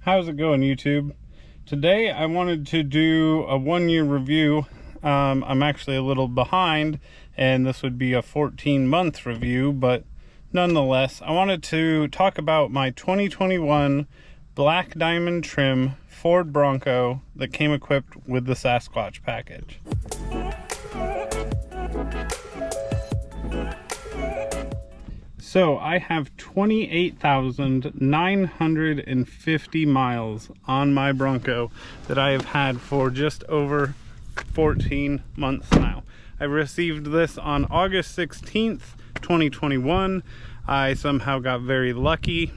How's it going, YouTube? Today I wanted to do a 1-year review. I'm actually a little behind, and this would be a 14-month review, but nonetheless, I wanted to talk about my 2021 black diamond trim Ford Bronco that came equipped with the Sasquatch package. So I have 28,950 miles on my Bronco that I have had for just over 14 months now. I received this on August 16th, 2021. I somehow got very lucky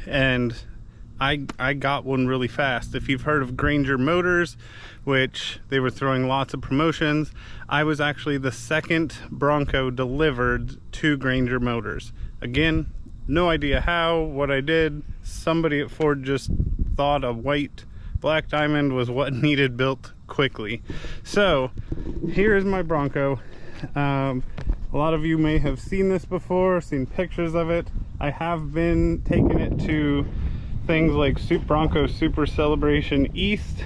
and I got one really fast. If you've heard of Granger Motors, which they were throwing lots of promotions, I was actually the second Bronco delivered to Granger Motors. Again, no idea how, what I did. Somebody at Ford just thought a white black diamond was what needed built quickly. So here's my Bronco. A lot of you may have seen this before, seen pictures of it. I have been taking it to things like Bronco Super Celebration East.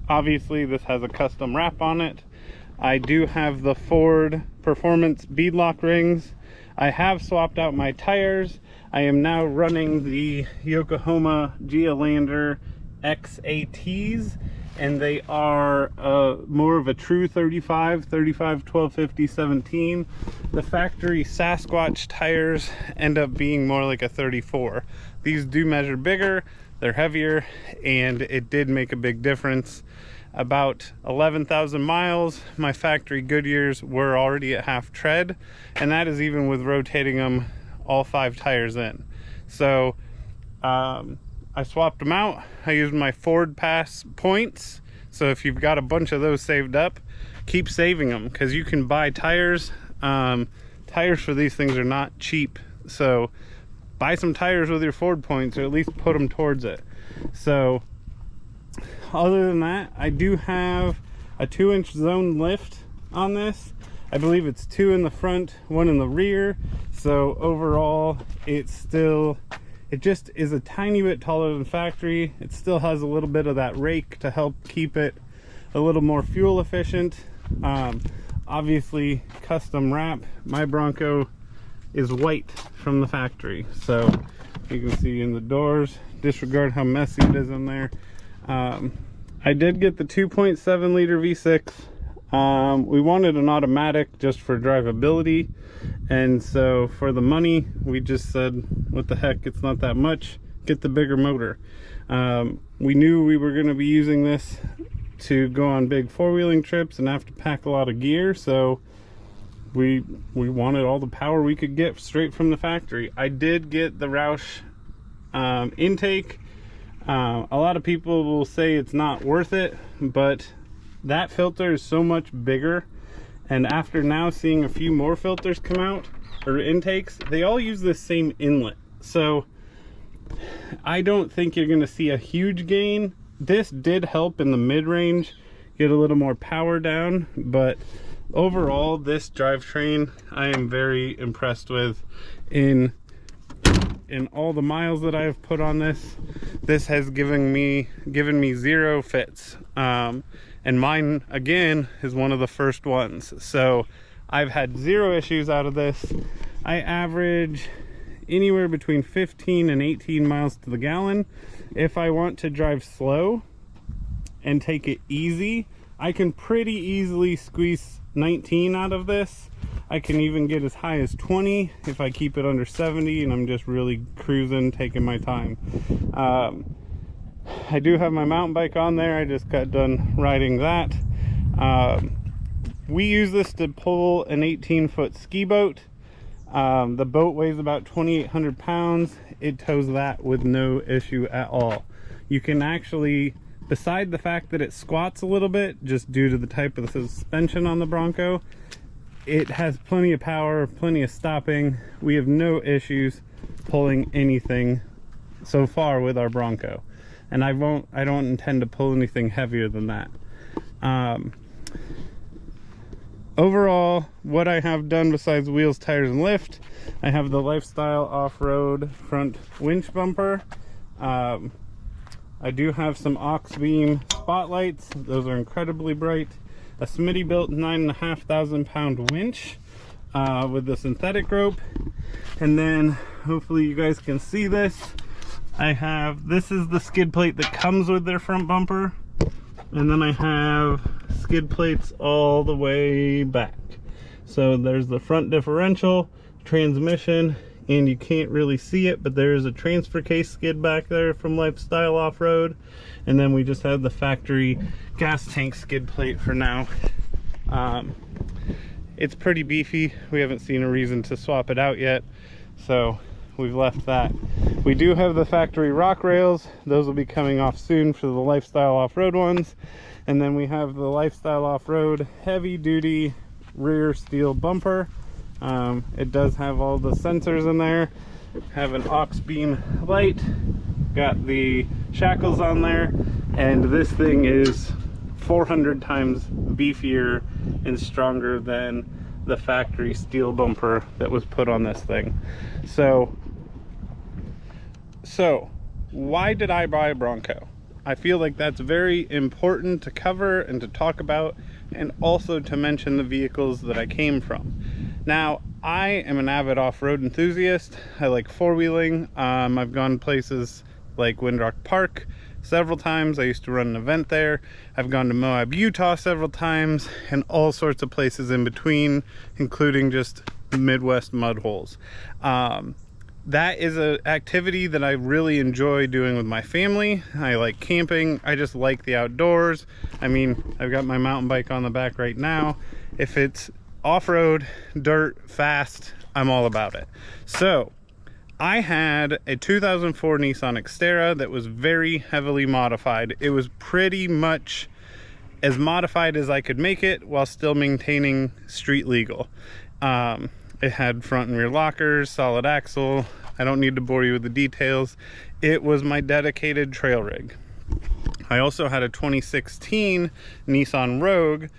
Obviously this has a custom wrap on it. I do have the Ford Performance beadlock rings. I have swapped out my tires. I am now running the Yokohama Geolandar XATs, and they are more of a true 35 1250 17. The factory Sasquatch tires end up being more like a 34. These do measure bigger, they're heavier, and it did make a big difference. About 11,000 miles, my factory Goodyears were already at half tread, and that is even with rotating them all 5 tires in. So I swapped them out. I used my Ford Pass points. So if you've got a bunch of those saved up, keep saving them, because you can buy tires. Tires for these things are not cheap. So buy some tires with your Ford points, or at least put them towards it. So other than that, I do have a 2-inch zone lift on this. I believe it's 2 in the front, 1 in the rear. So overall, it just is a tiny bit taller than factory. It still has a little bit of that rake to help keep it a little more fuel efficient. Obviously, custom wrap. My Bronco is white from the factory, so you can see in the doors. Disregard how messy it is in there. I did get the 2.7 liter V6. We wanted an automatic just for drivability, and so for the money we just said, what the heck, it's not that much, get the bigger motor. We knew we were going to be using this to go on big 4-wheeling trips and have to pack a lot of gear, so we wanted all the power we could get straight from the factory. I did get the Roush intake. A lot of people will say it's not worth it, but that filter is so much bigger, and after now seeing a few more filters come out, or intakes, they all use the same inlet, so I don't think you're going to see a huge gain. This did help in the mid-range get a little more power down, but overall this drivetrain I am very impressed with. In all the miles that I have put on this has given me 0 fits, and mine again is one of the first ones, so I've had 0 issues out of this. I average anywhere between 15 and 18 miles to the gallon. If I want to drive slow and take it easy, I can pretty easily squeeze 19 out of this. I can even get as high as 20 if I keep it under 70 and I'm just really cruising, taking my time. I do have my mountain bike on there. I just got done riding that. We use this to pull an 18-foot ski boat. The boat weighs about 2,800 pounds. It tows that with no issue at all. You can actually, beside the fact that it squats a little bit just due to the type of suspension on the Bronco, it has plenty of power, plenty of stopping. We have no issues pulling anything so far with our Bronco, and I don't intend to pull anything heavier than that. Overall, what I have done besides wheels, tires, and lift, I have the Lifestyle Off-Road front winch bumper. I do have some ox beam spotlights. Those are incredibly bright. A Smitty built 9,500 pound winch with the synthetic rope. And then hopefully you guys can see this. This is the skid plate that comes with their front bumper. And then I have skid plates all the way back. So there's the front differential, transmission, and you can't really see it, but there is a transfer case skid back there from Lifestyle Off-Road. And then we just have the factory gas tank skid plate for now. It's pretty beefy. We haven't seen a reason to swap it out yet, so we've left that. We do have the factory rock rails. Those will be coming off soon for the Lifestyle Off-Road ones. And then we have the Lifestyle Off-Road heavy duty rear steel bumper. It does have all the sensors in there. Have an ox beam light, got the shackles on there, and this thing is 400 times beefier and stronger than the factory steel bumper that was put on this thing. So why did I buy a Bronco? I feel like that's very important to cover and to talk about, and also to mention the vehicles that I came from. Now, I am an avid off-road enthusiast. I like four-wheeling. I've gone places like Windrock Park several times. I used to run an event there. I've gone to Moab, Utah several times, and all sorts of places in between, including just Midwest mud holes. That is an activity that I really enjoy doing with my family. I like camping. I just like the outdoors. I mean, I've got my mountain bike on the back right now. If it's off-road, dirt, fast, I'm all about it. So I had a 2004 Nissan Xterra that was very heavily modified. It was pretty much as modified as I could make it while still maintaining street legal. It had front and rear lockers, solid axle. I don't need to bore you with the details. It was my dedicated trail rig. I also had a 2016 Nissan Rogue.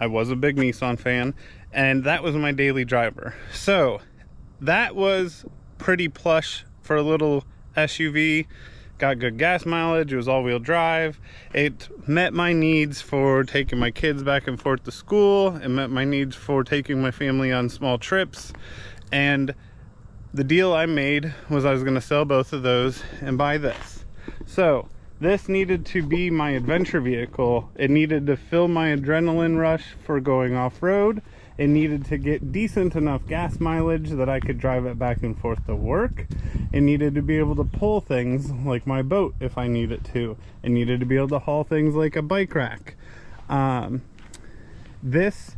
I was a big Nissan fan, and that was my daily driver. So that was pretty plush for a little SUV. Got good gas mileage. It was all-wheel drive. It met my needs for taking my kids back and forth to school. It met my needs for taking my family on small trips. And the deal I made was I was going to sell both of those and buy this. So this needed to be my adventure vehicle. It needed to fill my adrenaline rush for going off-road. It needed to get decent enough gas mileage that I could drive it back and forth to work. It needed to be able to pull things like my boat if I need it to. It needed to be able to haul things like a bike rack. This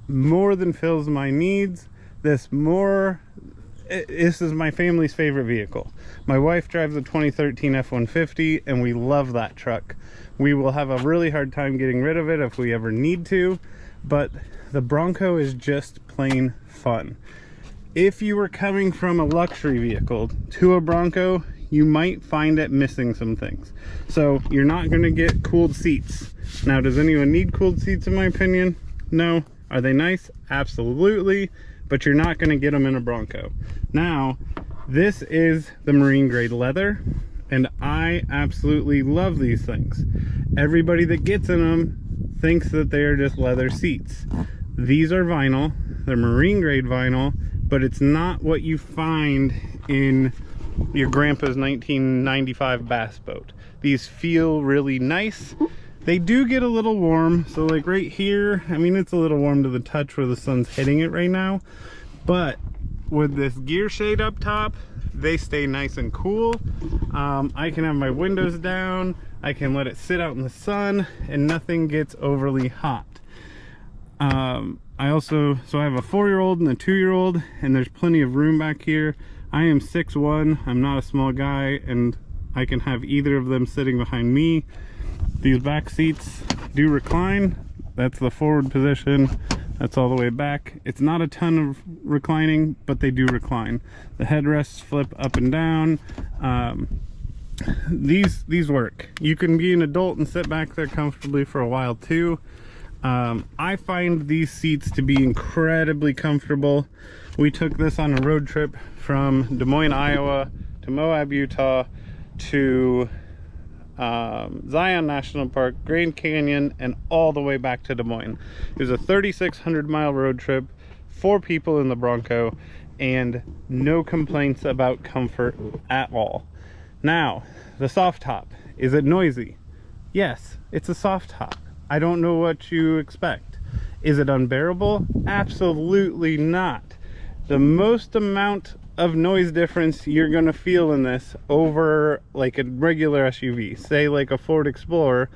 more than fills my needs. This is my family's favorite vehicle. My wife drives a 2013 F-150 and we love that truck. We will have a really hard time getting rid of it if we ever need to, but the Bronco is just plain fun. If you were coming from a luxury vehicle to a Bronco, you might find it missing some things. So you're not going to get cooled seats. Now, does anyone need cooled seats in my opinion? No. Are they nice? Absolutely. But you're not going to get them in a Bronco. Now, this is the marine grade leather, and I absolutely love these things. Everybody that gets in them thinks that they are just leather seats. These are vinyl. They're marine grade vinyl, but it's not what you find in your grandpa's 1995 bass boat. These feel really nice. They do get a little warm, so like right here, I mean, it's a little warm to the touch where the sun's hitting it right now, but with this gear shade up top, they stay nice and cool. I can have my windows down, I can let it sit out in the sun, and nothing gets overly hot. I have a 4-year-old and a 2-year-old, and there's plenty of room back here. I am 6'1", I'm not a small guy, and I can have either of them sitting behind me. These back seats do recline. That's the forward position. That's all the way back. It's not a ton of reclining, but they do recline. The headrests flip up and down. These work. You can be an adult and sit back there comfortably for a while too. I find these seats to be incredibly comfortable. We took this on a road trip from Des Moines, Iowa to Moab, Utah. to Zion National Park, Grand Canyon, and all the way back to Des Moines. It was a 3,600 mile road trip, 4 people in the Bronco, and no complaints about comfort at all. Now, the soft top, is it noisy? Yes, it's a soft top. I don't know what you expect. Is it unbearable? Absolutely not. The most amount of noise difference you're gonna feel in this over like a regular SUV, say like a Ford Explorer,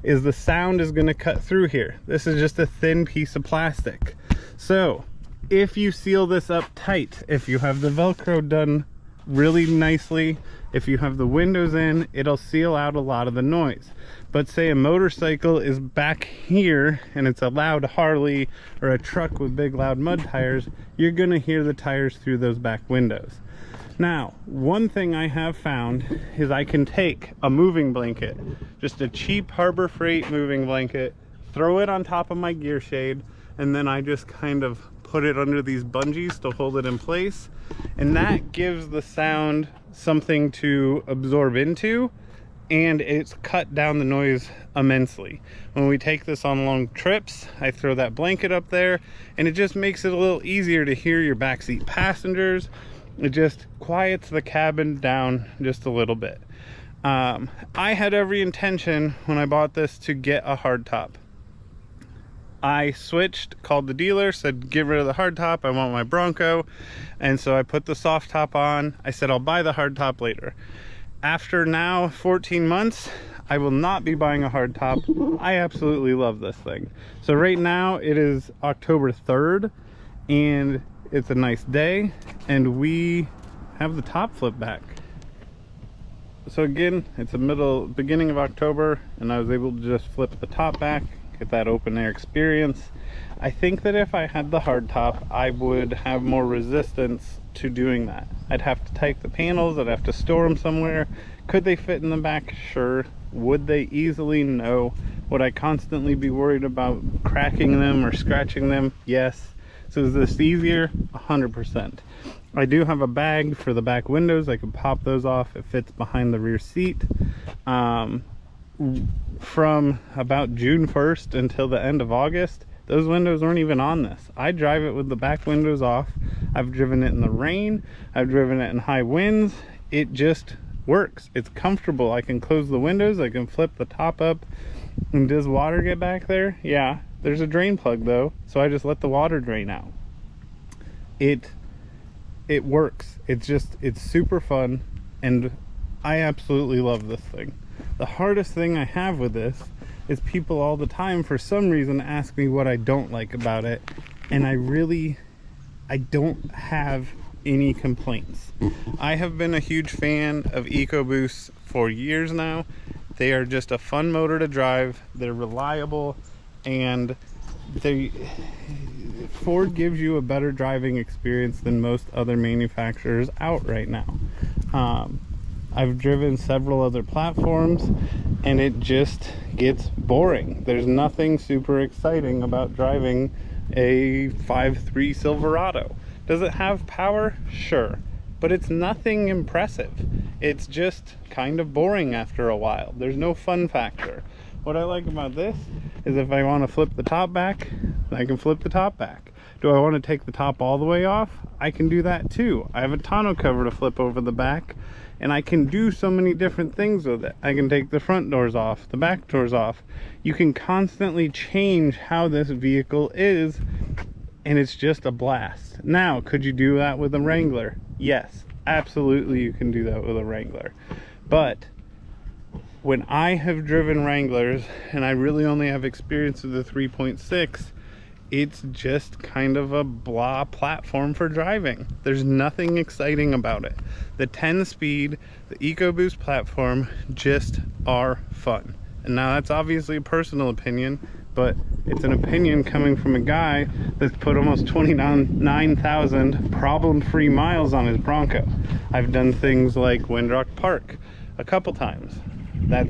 is the sound is gonna cut through here. This is just a thin piece of plastic. So if you seal this up tight, if you have the Velcro done really nicely, if you have the windows in, it'll seal out a lot of the noise. But say a motorcycle is back here and it's a loud Harley or a truck with big loud mud tires, you're gonna hear the tires through those back windows. Now, one thing I have found is I can take a moving blanket, just a cheap Harbor Freight moving blanket, throw it on top of my gear shade, and then I just kind of put it under these bungees to hold it in place, and that gives the sound something to absorb into, and it's cut down the noise immensely. When we take this on long trips, I throw that blanket up there, and it just makes it a little easier to hear your backseat passengers. It just quiets the cabin down just a little bit. I had every intention when I bought this to get a hardtop. I switched, called the dealer, said get rid of the hardtop, I want my Bronco, and so I put the soft top on. I said I'll buy the hardtop later. After now 14 months, I will not be buying a hardtop. I absolutely love this thing. So right now it is October 3rd, and it's a nice day, and we have the top flip back. So again, it's the beginning of October, and I was able to just flip the top back, get that open air experience. I think that if I had the hardtop, I would have more resistance to doing that. I'd have to take the panels, I'd have to store them somewhere. Could they fit in the back? Sure. Would they easily? No. Would I constantly be worried about cracking them or scratching them? Yes. So is this easier? 100%. I do have a bag for the back windows. I can pop those off. It fits behind the rear seat. From about June 1st until the end of August, those windows weren't even on this. I drive it with the back windows off. I've driven it in the rain. I've driven it in high winds. It just works. It's comfortable. I can close the windows. I can flip the top up. And does water get back there? Yeah. There's a drain plug though, so I just let the water drain out. It works. It's super fun, and I absolutely love this thing. The hardest thing I have with this is people all the time, for some reason, ask me what I don't like about it, and I don't have any complaints. I have been a huge fan of EcoBoosts for years now. They are just a fun motor to drive. They're reliable, and Ford gives you a better driving experience than most other manufacturers out right now. I've driven several other platforms, and it just gets boring. There's nothing super exciting about driving a 5.3 Silverado. Does it have power? Sure, but it's nothing impressive. It's just kind of boring after a while. There's no fun factor. What I like about this is if I want to flip the top back, I can flip the top back. Do I want to take the top all the way off? I can do that too. I have a tonneau cover to flip over the back, and I can do so many different things with it. I can take the front doors off, the back doors off. You can constantly change how this vehicle is, and it's just a blast. Now, could you do that with a Wrangler? Yes, absolutely you can do that with a Wrangler. But when I have driven Wranglers, and I really only have experience with the 3.6, it's just kind of a blah platform for driving. There's nothing exciting about it. The 10-speed, the EcoBoost platform just are fun. And now that's obviously a personal opinion, but it's an opinion coming from a guy that's put almost 29,000 problem-free miles on his Bronco. I've done things like Windrock Park a couple times. That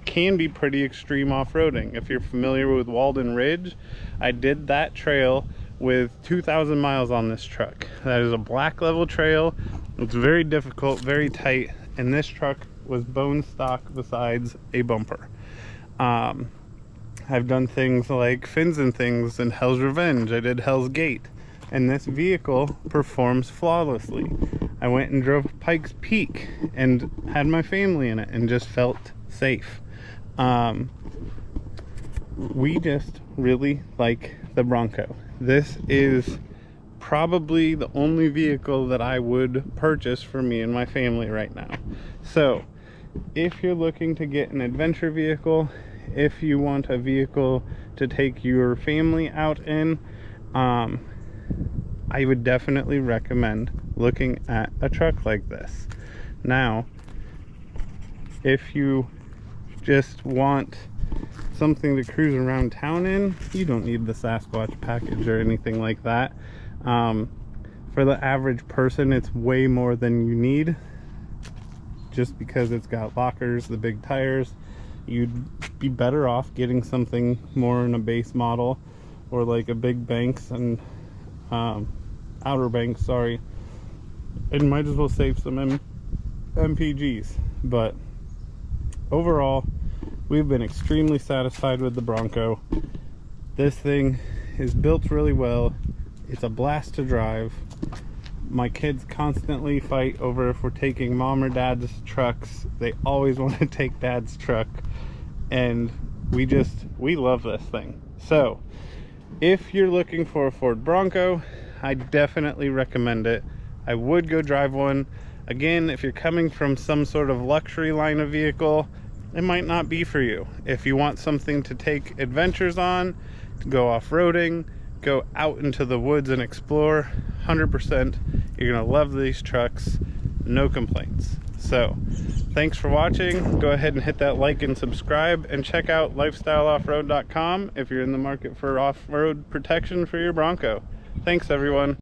can be pretty extreme off-roading. If you're familiar with Walden Ridge, I did that trail with 2,000 miles on this truck. That is a black level trail. It's very difficult, very tight, and this truck was bone stock besides a bumper. I've done things like Fins and Things and Hell's Revenge. I did Hell's Gate, and this vehicle performs flawlessly. I went and drove Pikes Peak and had my family in it and just felt safe. We just really like the Bronco. This is probably the only vehicle that I would purchase for me and my family right now. So if you're looking to get an adventure vehicle, if you want a vehicle to take your family out in, I would definitely recommend looking at a truck like this. Now, if you just want something to cruise around town in, you don't need the Sasquatch package or anything like that. For the average person, it's way more than you need, just because it's got lockers, the big tires. You'd be better off getting something more in a base model, or like a big Banks and Outer Banks, sorry, and might as well save some MPGs. But overall, we've been extremely satisfied with the Bronco. This thing is built really well. It's a blast to drive. My kids constantly fight over if we're taking mom or dad's trucks. They always want to take dad's truck, and we love this thing. So if you're looking for a Ford Bronco, I definitely recommend it. I would go drive one. Again, if you're coming from some sort of luxury line of vehicle, it might not be for you. If you want something to take adventures on, to go off-roading, go out into the woods and explore, 100%, you're gonna love these trucks. No complaints. So thanks for watching. Go ahead and hit that like and subscribe, and check out lifestyleoffroad.com if you're in the market for off-road protection for your Bronco. Thanks everyone.